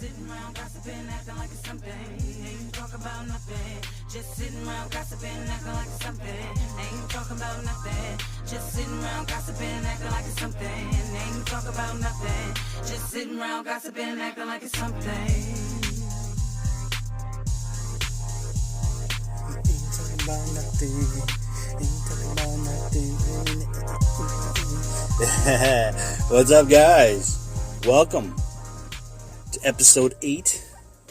sitting around gossiping, acting like it's something. Ain't talking about nothing. Just sitting around gossiping, acting like it's something. Ain't talking about nothing. Just sitting around gossiping, acting like it's something. Ain't talking about nothing. Just sitting around gossiping, acting like it's something. Ain't talking about nothing. Ain't talking about nothing. What's up, guys? Welcome to episode 8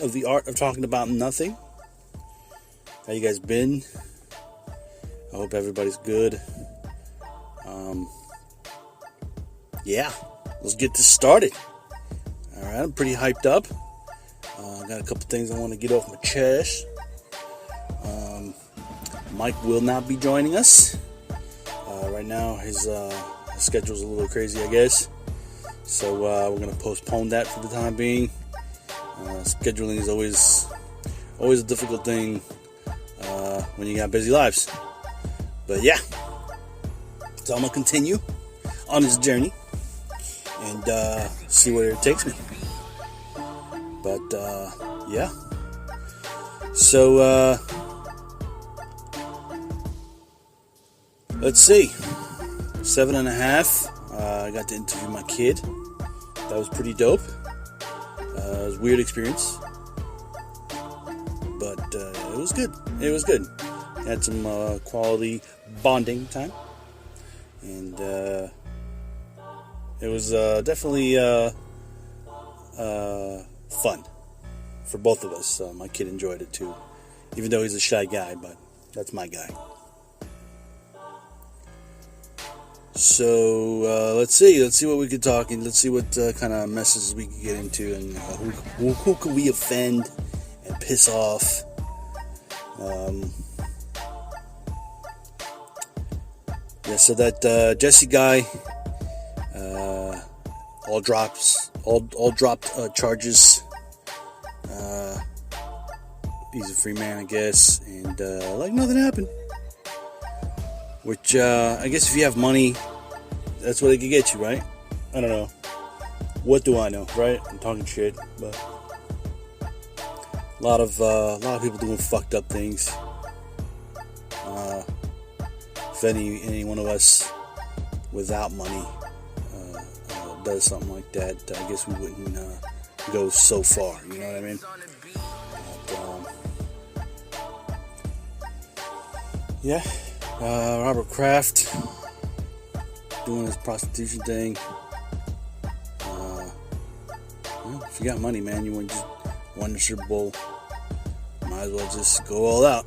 of The Art of Talking About Nothing. How you guys been? I hope everybody's good. Yeah, let's get this started. Alright, I'm pretty hyped up. Got a couple things I want to get off my chest. Mike will not be joining us. Right now, his schedule's a little crazy, I guess. So we're going to postpone that for the time being. Scheduling is always a difficult thing when you got busy lives. But yeah, so I'm going to continue on this journey and see where it takes me. But yeah. So let's see. 7.5. I got to interview my kid. That was pretty dope. It was a weird experience, but it was good. It was good. Had some quality bonding time, and it was definitely fun for both of us. My kid enjoyed it too, even though he's a shy guy, but that's my guy. So let's see what we could talk and let's see what kind of messages we could get into and who could we offend and piss off. Yeah, so that Jesse guy all dropped charges. He's a free man, I guess, and like nothing happened. Which, I guess if you have money, that's what it could get you, right? I don't know. What do I know, right? I'm talking shit, but a lot of people doing fucked up things. If any one of us without money does something like that, I guess we wouldn't go so far. You know what I mean? But, yeah. Robert Kraft doing his prostitution thing. Well, if you got money, man, you want to just win the Super Bowl, might as well just go all out.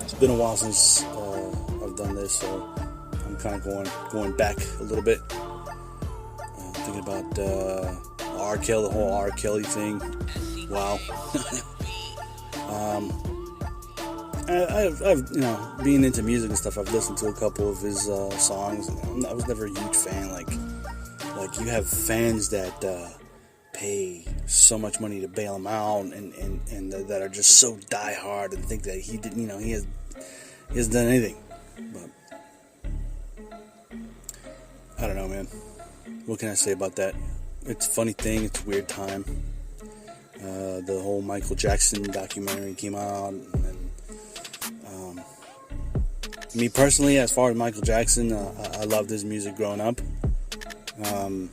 It's been a while since I've done this, so I'm kind of going back a little bit. Thinking about the whole R. Kelly thing. Wow. I've being into music and stuff, I've listened to a couple of his songs. I was never a huge fan. Like you have fans that pay so much money to bail him out, and that are just so diehard and think that he didn't, he hasn't done anything. But I don't know, man. What can I say about that? It's a funny thing. It's a weird time. The whole Michael Jackson documentary came out, and me personally, as far as Michael Jackson, I loved his music growing up, and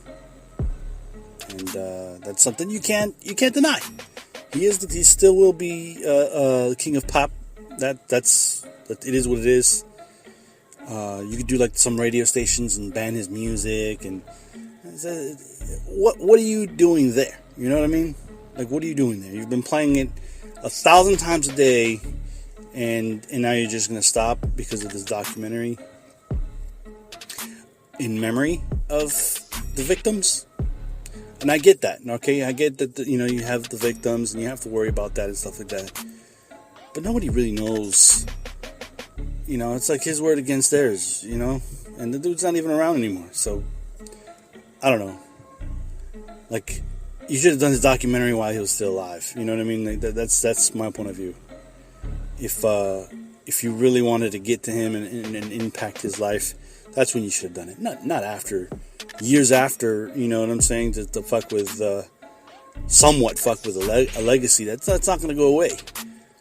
that's something you can't deny. He still will be the king of pop. It is what it is. You could do like some radio stations and ban his music, and what are you doing there? You know what I mean? Like, what are you doing there? You've been playing it 1,000 times a day, and now you're just going to stop because of this documentary in memory of the victims? And I get that, okay? I get that, you have the victims, and you have to worry about that and stuff like that. But nobody really knows. It's like his word against theirs, And the dude's not even around anymore, so I don't know. Like, you should have done his documentary while he was still alive. You know what I mean? Like that's my point of view. If you really wanted to get to him and impact his life, That's when you should have done it. Not after, years after, you know what I'm saying, to fuck with, somewhat fuck with a legacy. That's not going to go away.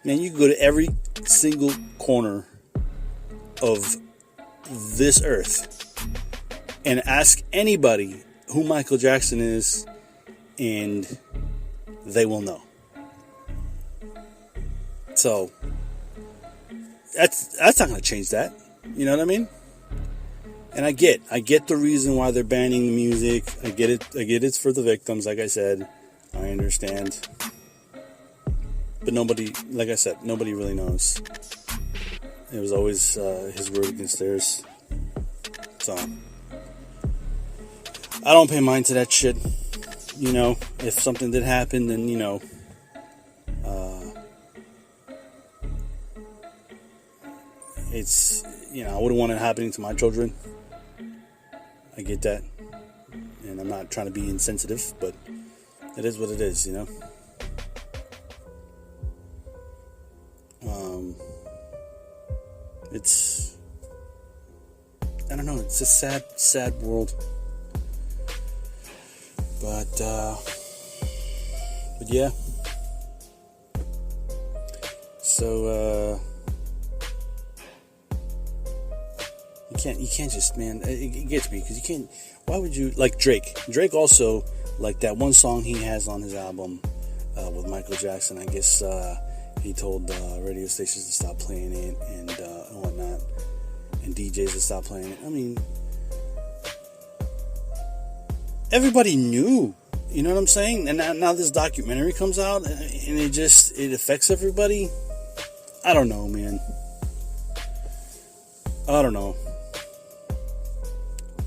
Man, you can go to every single corner of this earth and ask anybody who Michael Jackson is, and they will know. So that's not going to change that. You know what I mean? And I get the reason why they're banning the music. I get it. It's for the victims, like I said. I understand. But nobody, like I said, nobody really knows. It was always his word against theirs. So I don't pay mind to that shit. You know, if something did happen, then, you know, it's, you know, I wouldn't want it happening to my children. I get that. And I'm not trying to be insensitive, but it is what it is, you know. It's, I don't know, it's a sad world. But yeah. So, you can't just, man, it gets me, because you can't, why would you, like Drake also, like that one song he has on his album, with Michael Jackson, I guess, he told, radio stations to stop playing it, and whatnot, and DJs to stop playing it. I mean, everybody knew, you know what I'm saying? And now this documentary comes out, and it affects everybody. I don't know, man. I don't know.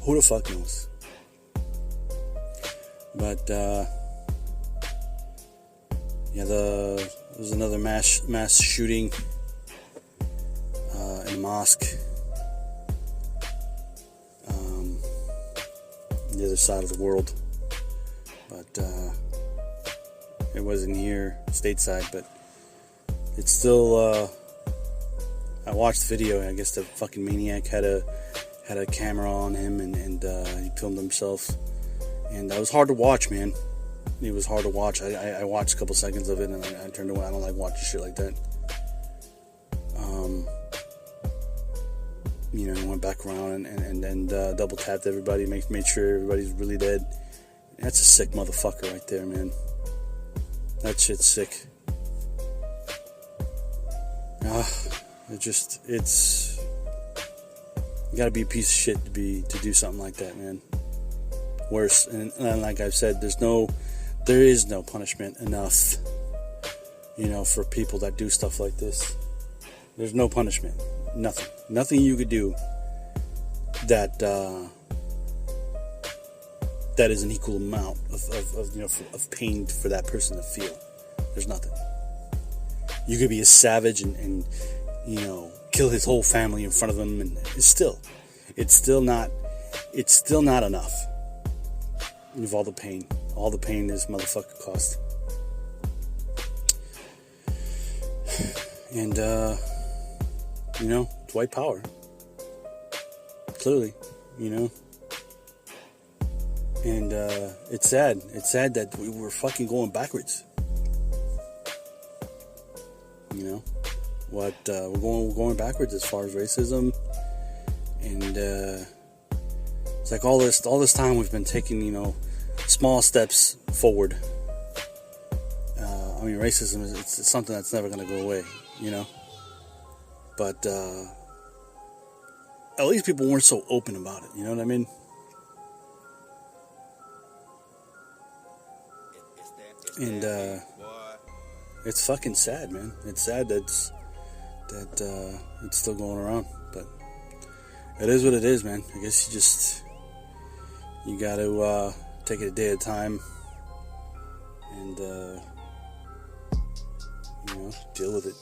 Who the fuck knows? But, yeah, there was another mass shooting in a mosque on the other side of the world. But it wasn't here stateside, but it's still, I watched the video, and I guess the fucking maniac had a camera on him, and he filmed himself, and it was hard to watch, man. It was hard to watch. I watched a couple seconds of it, and I turned away. I don't like watching shit like that. You know, went back around and double tapped everybody, made sure everybody's really dead. That's a sick motherfucker right there, man. That shit's sick. It's you gotta be a piece of shit to do something like that, man. Worse, and like I've said, there is no punishment enough, you know, for people that do stuff like this. There's no punishment, nothing you could do that is an equal amount of you know, of pain for that person to feel. There's nothing. You could be a savage and you know, kill his whole family in front of him, and it's still not enough of all the pain this motherfucker caused. And you know, it's white power, clearly, you know. And it's sad that we're fucking going backwards, you know. We're going backwards as far as racism, and it's like all this time we've been taking, you know, small steps forward. I mean, racism it's something that's never going to go away, you know. But at least people weren't so open about it. You know what I mean? And it's fucking sad, man. It's sad that it's still going around, but it is what it is, man. I guess you got to take it a day at a time, and you know, deal with it.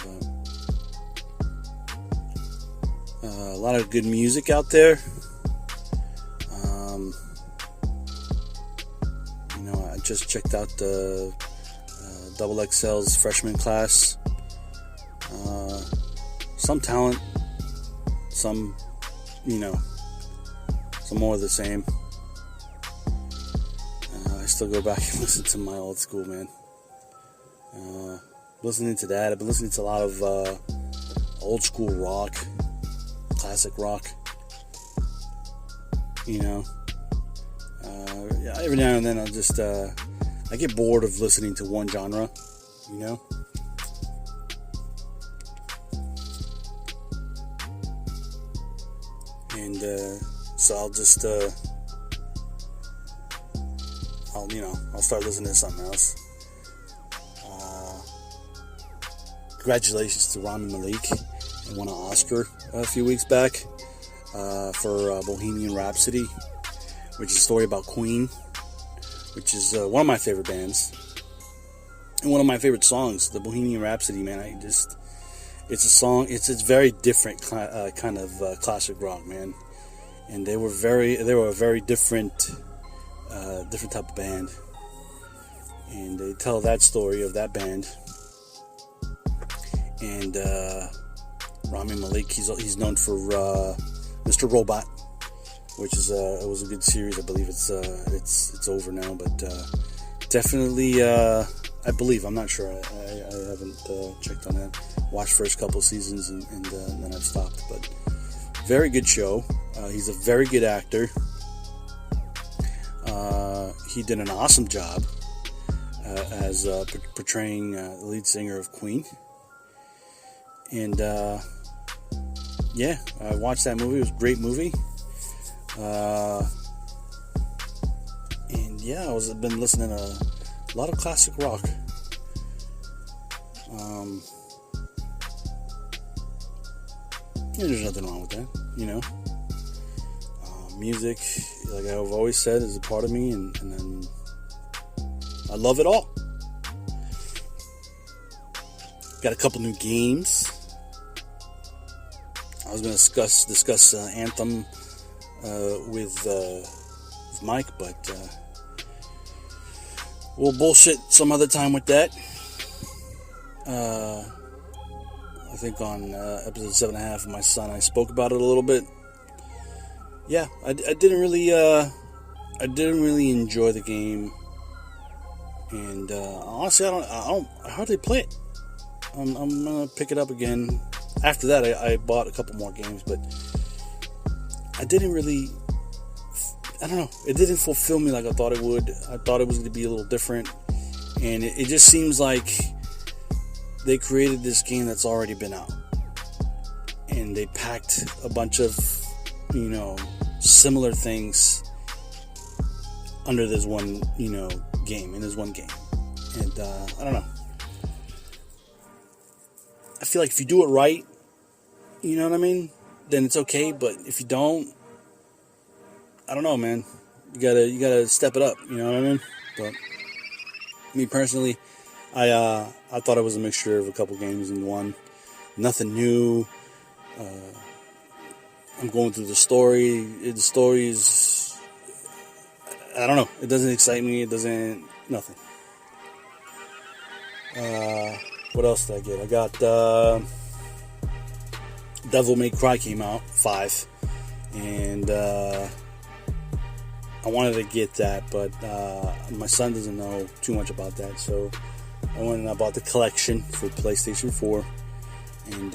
But a lot of good music out there. You know, I just checked out the XXL's freshman class. Some talent, some, some more of the same. I still go back and listen to my old school, man. Listening to that, I've been listening to a lot of old school rock, classic rock. Every now and then I'll just I get bored of listening to one genre, and so I'll just I'll start listening to something else. Congratulations to Rami Malek. He won an Oscar a few weeks back for Bohemian Rhapsody, which is a story about Queen, which is one of my favorite bands and one of my favorite songs. The Bohemian Rhapsody, man, it's a song. It's very different kind of classic rock, man, and they were a very different type of band, and they tell that story of that band. And Rami Malek, he's known for Mr. Robot, which is it was a good series. I believe it's over now, but definitely I believe, I'm not sure. I haven't checked on that. Watched first couple seasons and then I've stopped. But very good show. He's a very good actor. He did an awesome job as portraying the lead singer of Queen. And I watched that movie. It was a great movie. I've been listening to a lot of classic rock. There's nothing wrong with that, music, like I've always said, is a part of me, and then I love it all. Got a couple new games. I was going to discuss Anthem with Mike, but we'll bullshit some other time with that. I think on episode 7.5 of my son, I spoke about it a little bit. Yeah, I didn't really enjoy the game, and honestly, I hardly play it. I'm gonna pick it up again. After that, I bought a couple more games, but I didn't really. I don't know. It didn't fulfill me like I thought it would. I thought it was going to be a little different, and it just seems like they created this game that's already been out, and they packed a bunch of, similar things under this one, game, in this one game, and I don't know. I feel like if you do it right, you know what I mean, then it's okay. But if you don't, I don't know, man. You gotta step it up. You know what I mean? But me personally, I thought it was a mixture of a couple games in one. Nothing new. I'm going through the story. The story is, I don't know. It doesn't excite me. It doesn't. Nothing. What else did I get? I got Devil May Cry came out 5, and I wanted to get that, but my son doesn't know too much about that, so I went and I bought the collection for PlayStation 4, and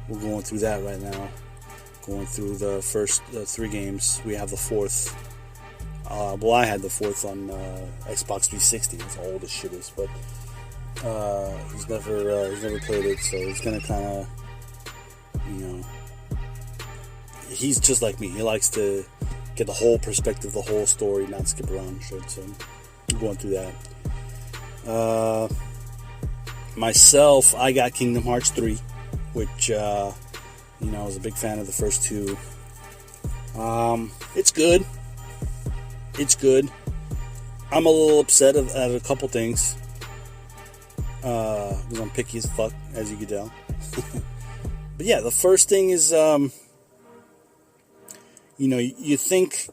we're going through that right now. Going through the first 3 games. We have the 4th. I had the 4th on Xbox 360. That's how old this shit is, but he's never played it, so he's gonna kind of, he's just like me. He likes to get the whole perspective, the whole story, not skip around and shit. So I'm going through that. Myself, I got Kingdom Hearts 3, which I was a big fan of the first 2. It's good. It's good. I'm a little upset at a couple things. Because I'm picky as fuck, as you can tell. But yeah, the first thing is, you think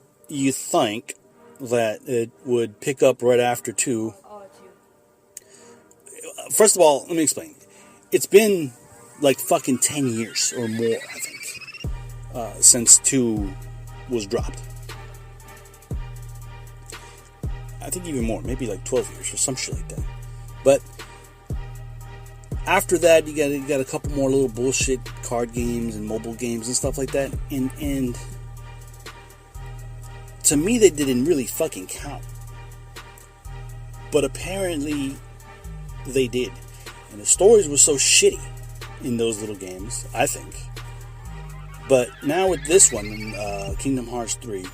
that it would pick up right after 2. Oh, it's you. First of all, let me explain. It's been like fucking 10 years or more, I think. since 2 was dropped. I think even more, maybe like 12 years or some shit like that. But after that, you got a couple more little bullshit card games and mobile games and stuff like that. And to me, they didn't really fucking count. But apparently, they did. And the stories were so shitty in those little games, I think. But now with this one, Kingdom Hearts 3,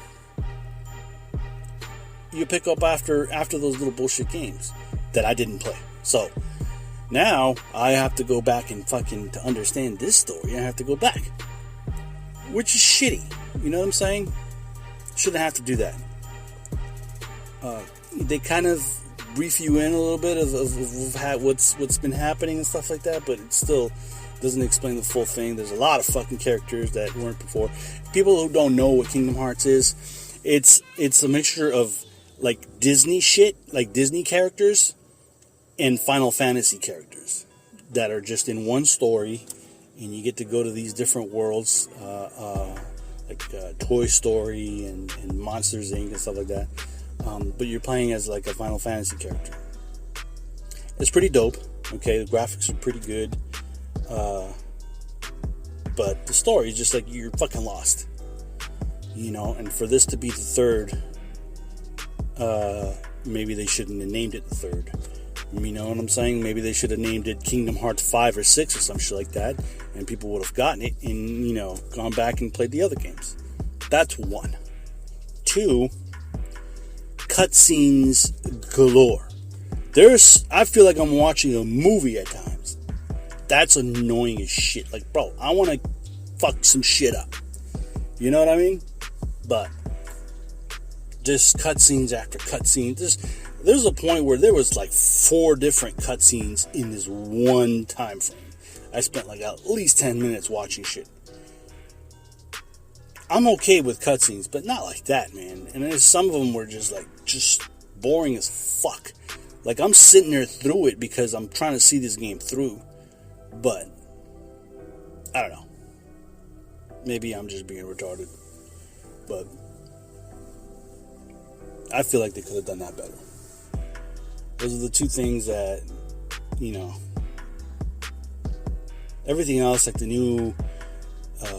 you pick up after those little bullshit games that I didn't play. So now I have to go back and to understand this story, I have to go back, which is shitty. You know what I'm saying? Shouldn't have to do that. They kind of brief you in a little bit of what's been happening and stuff like that, but it still doesn't explain the full thing. There's a lot of fucking characters that weren't before. People who don't know what Kingdom Hearts is, it's a mixture of like Disney shit, like Disney characters, and Final Fantasy characters that are just in one story, and you get to go to these different worlds, like Toy Story and Monsters Inc. and stuff like that. But you're playing as like a Final Fantasy character. It's pretty dope. Okay, the graphics are pretty good. But the story is just like you're fucking lost. You know, and for this to be the third, maybe they shouldn't have named it the third. You know what I'm saying? Maybe they should have named it Kingdom Hearts 5 or 6 or some shit like that, and people would have gotten it and, you know, gone back and played the other games. That's 1. 2, cutscenes galore. I feel like I'm watching a movie at times. That's annoying as shit. Like, bro, I want to fuck some shit up. You know what I mean? But just cutscenes after cutscenes. There's a point where there was like 4 different cutscenes in this one time frame. I spent like at least 10 minutes watching shit. I'm okay with cutscenes, but not like that, man. And then some of them were just boring as fuck. Like, I'm sitting there through it because I'm trying to see this game through. But I don't know. Maybe I'm just being retarded. But I feel like they could have done that better. Those are the 2 things that, you know, everything else, like the new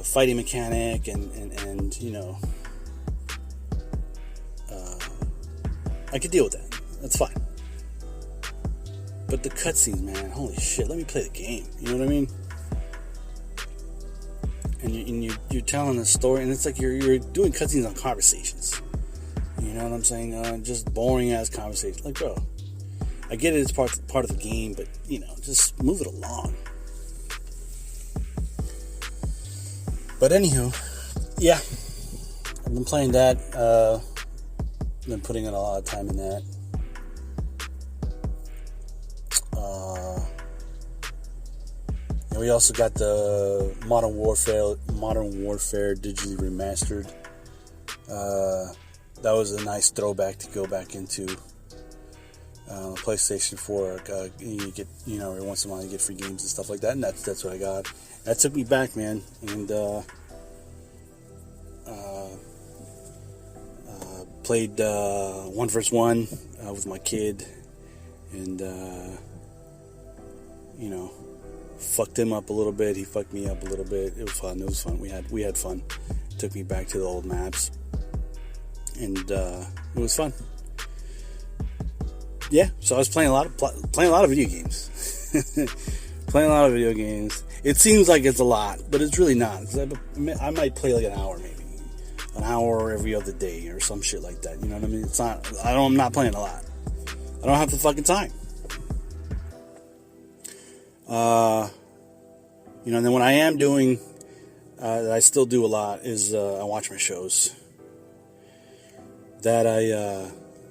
fighting mechanic and you know, I could deal with that. That's fine. But the cutscenes, man, holy shit, let me play the game. You know what I mean? And you're telling a story, and it's like you're doing cutscenes on conversations. You know what I'm saying? Just boring ass conversations. Like, bro, I get it, it's part of the game, but, you know, just move it along. But anywho, yeah, I've been playing that. Been putting in a lot of time in that. And we also got the Modern Warfare digitally remastered. That was a nice throwback to go back into. PlayStation 4, you get, you know, every once in a while you get free games and stuff like that, and that's what I got. That took me back, man, and played 1 vs. 1 with my kid, and you know, fucked him up a little bit. He fucked me up a little bit. It was fun. We had fun. Took me back to the old maps, and it was fun. Yeah, so I was playing a lot of video games. Playing a lot of video games. It seems like it's a lot, but it's really not. I might play like an hour, maybe an hour every other day or some shit like that. You know what I mean? It's not. I'm not playing a lot. I don't have the fucking time. You know, and then when I am doing, that I still do a lot, is I watch my shows. That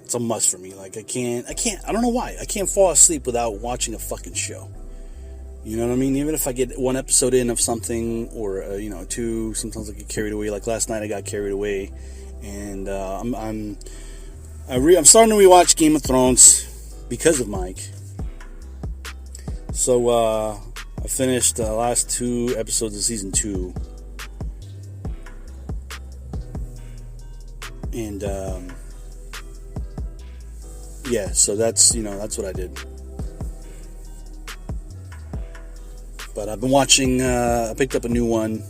it's a must for me. Like, I don't know why. I can't fall asleep without watching a fucking show. You know what I mean? Even if I get 1 episode in of something, or, you know, 2, sometimes I get carried away. Like last night I got carried away, and I'm starting to rewatch Game of Thrones because of Mike. So, I finished the last 2 episodes of season 2. And yeah, so that's what I did. But I've been watching. I picked up a new one.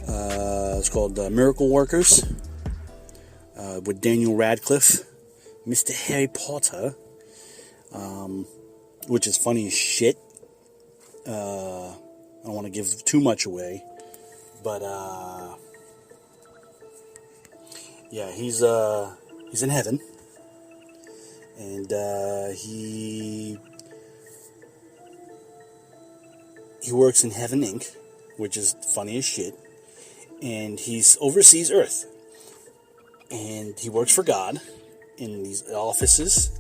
It's called Miracle Workers with Daniel Radcliffe, Mr. Harry Potter, which is funny as shit. I don't want to give too much away, but yeah, he's in heaven, and he works in Heaven Inc., which is funny as shit, and he oversees Earth, and he works for God in these offices,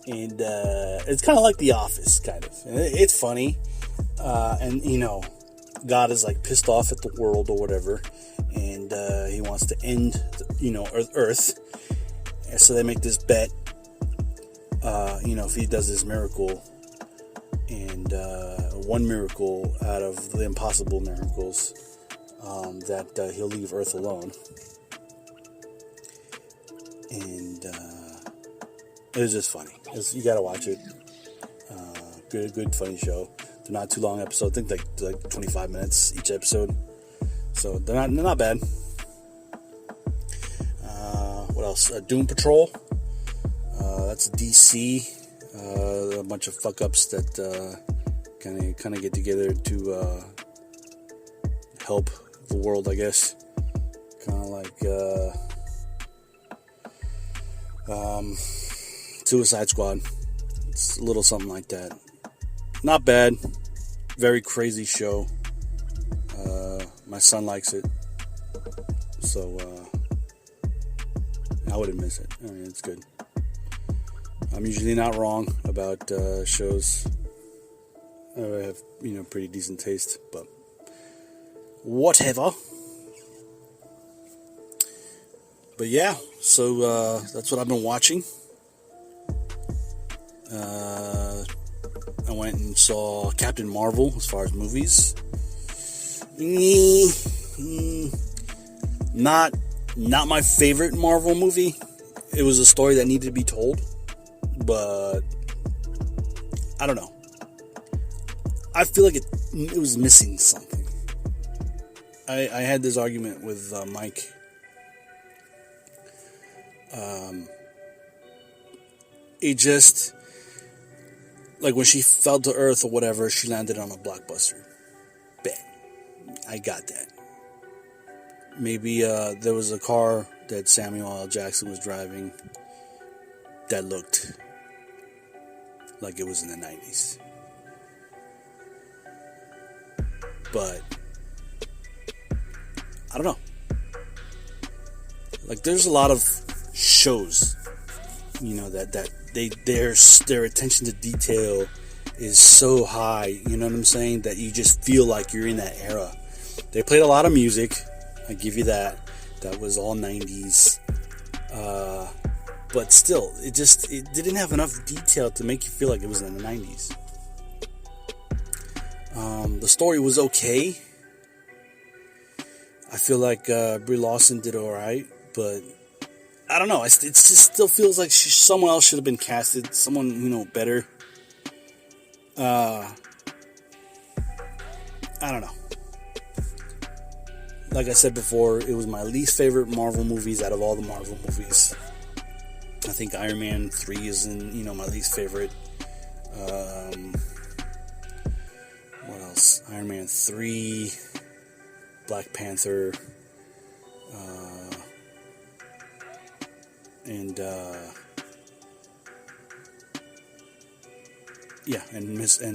and it's kind of like The Office, kind of. It's funny, and God is like pissed off at the world or whatever, and he wants to end, Earth, and so they make this bet, if he does this miracle, and one miracle out of the impossible miracles, that he'll leave Earth alone. And it was just funny. You gotta watch it. Good, funny show. They're not too long episodes. I think like 25 minutes each episode. So they're not bad. What else? Doom Patrol. That's DC. A bunch of fuck ups that kind of get together to help the world, I guess. Kind of like Suicide Squad. It's a little something like that. Not bad. Very crazy show. My son likes it, so I wouldn't miss it. I mean, it's good. I'm usually not wrong about shows. I have, pretty decent taste, but whatever. But yeah, so that's what I've been watching. I went and saw Captain Marvel as far as movies. Not my favorite Marvel movie. It was a story that needed to be told, but I don't know. I feel like it was missing something. I had this argument with Mike. It just, like when she fell to Earth or whatever, she landed on a blockbuster. Bet. I got that. Maybe there was a car that Samuel L. Jackson was driving that looked like it was in the 90s. But I don't know. Like, there's a lot of shows, that their attention to detail is so high, you know what I'm saying, that you just feel like you're in that era. They played a lot of music, I give you that. That was all 90s. But still, it didn't have enough detail to make you feel like it was in the 90s. The story was okay. I feel like Brie Larson did alright, but I don't know. It just still feels like someone else should have been casted. Someone, better. I don't know. Like I said before, it was my least favorite Marvel movies out of all the Marvel movies. I think Iron Man 3 is in, my least favorite. What else? Iron Man 3, Black Panther, and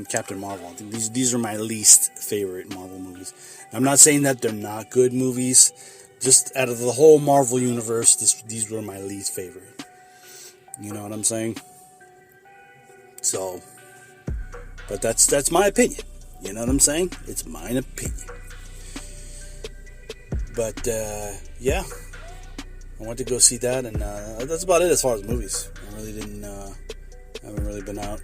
Captain Marvel. I think these are my least favorite Marvel movies. I'm not saying that they're not good movies. Just out of the whole Marvel universe, these were my least favorite. You know what I'm saying? So, but that's my opinion. You know what I'm saying? It's my opinion. But yeah, I went to go see that, and that's about it as far as movies. I really haven't really been out.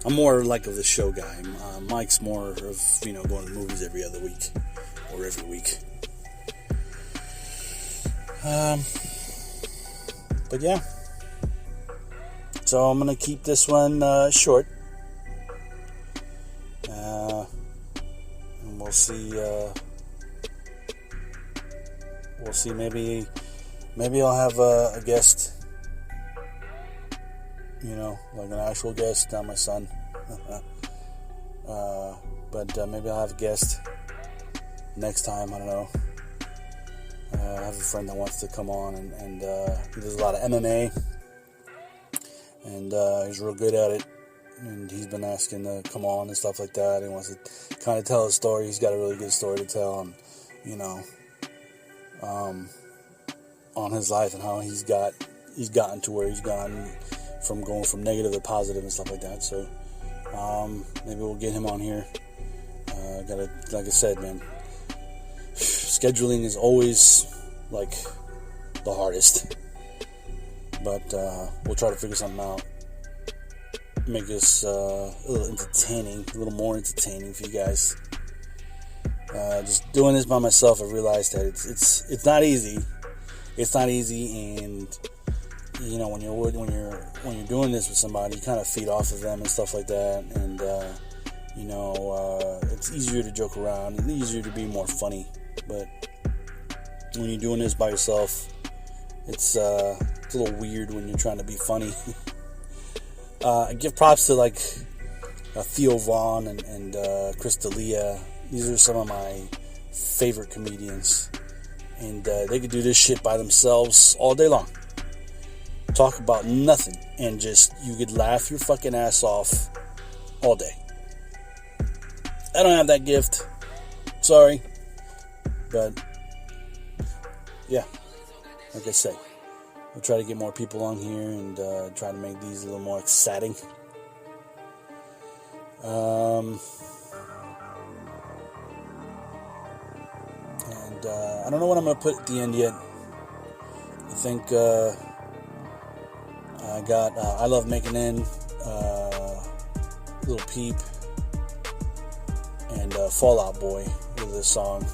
I'm more like of the show guy. Mike's more of going to movies every other week or every week. But yeah. So I'm going to keep this one short. And we'll see. We'll see. Maybe I'll have a guest. Like an actual guest, not my son. But maybe I'll have a guest next time. I don't know. I have a friend that wants to come on, and he does a lot of MMA, and he's real good at it. And he's been asking to come on and stuff like that. He wants to kind of tell his story. He's got a really good story to tell, and on his life and how he's gotten to where he's gone, from going from negative to positive and stuff like that. So maybe we'll get him on here. Like I said, man, scheduling is always like the hardest, but we'll try to figure something out, make this a little entertaining, a little more entertaining for you guys. Just doing this by myself, I realized that it's not easy. It's not easy, and when you're doing this with somebody, you kind of feed off of them and stuff like that, and it's easier to joke around and easier to be more funny. But when you're doing this by yourself, it's a little weird when you're trying to be funny. I give props to like Theo Vaughn and Chris D'Elia. These are some of my favorite comedians, and they could do this shit by themselves all day long. Talk about nothing, and you could laugh your fucking ass off all day. I don't have that gift. Sorry. But, yeah. Like I say, we'll try to get more people on here and try to make these a little more exciting. And I don't know what I'm going to put at the end yet. I think I got I Love Making In, Lil Peep, and Fall Out Boy with this song.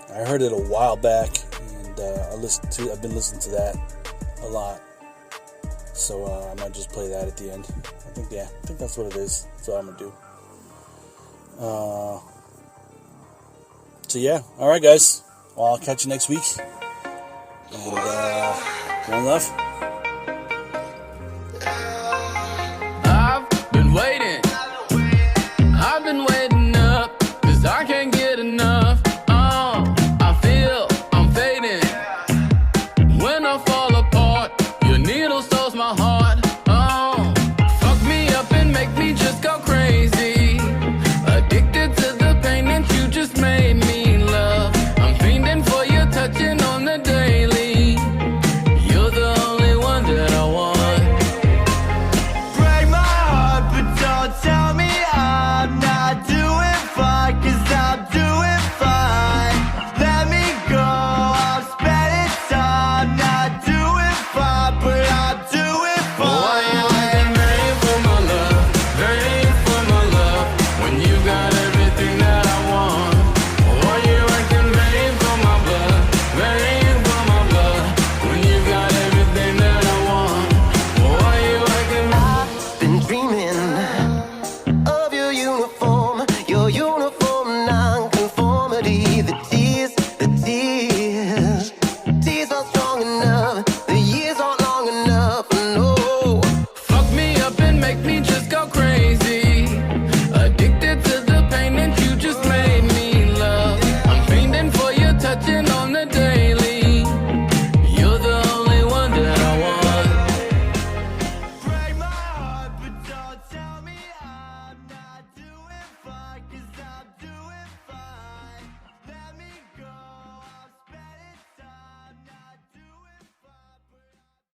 I heard it a while back, and I've been listening to that a lot. So I might just play that at the end. I think that's what it is. That's what I'm gonna do. So yeah, all right, guys. Well, I'll catch you next week. And one love.